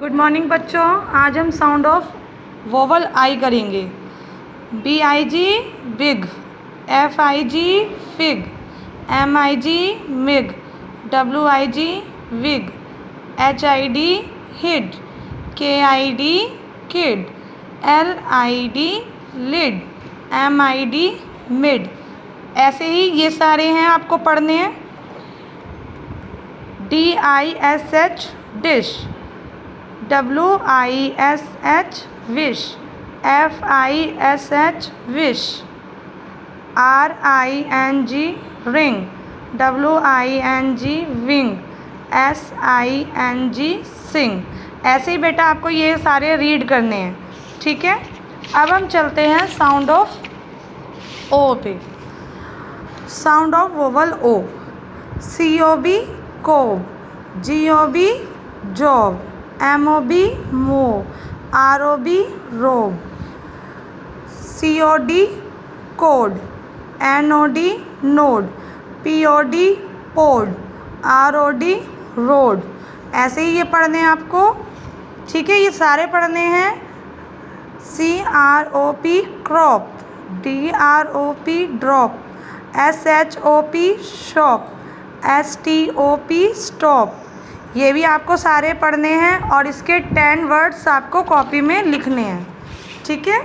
Good morning बच्चों। आज हम साउंड ऑफ वोवल आई करेंगे। BIG big, FIG fig, MIG mig, WIG wig, HID hid, KID kid, LID lid, MID mid. ऐसे ही ये सारे हैं, आपको पढ़ने हैं। DISH dish, WISH wish, FISH wish, RING ring, WING wing, SING sing. ऐसे ही बेटा आपको ये सारे रीड करने हैं, ठीक है। अब हम चलते हैं साउंड ऑफ ओ पे। Sound of vowel O. COB cob, GOB job, MOB move, ROB rob, COD cod, NOD nod, POD pod, ROD rod. ऐसे ही ये पढ़ने हैं आपको, ठीक है। ये सारे पढ़ने हैं। CROP crop, DROP drop, SHOP shop, STOP stop. ये भी आपको सारे पढ़ने हैं और इसके 10 वर्ड्स आपको कॉपी में लिखने हैं, ठीक है।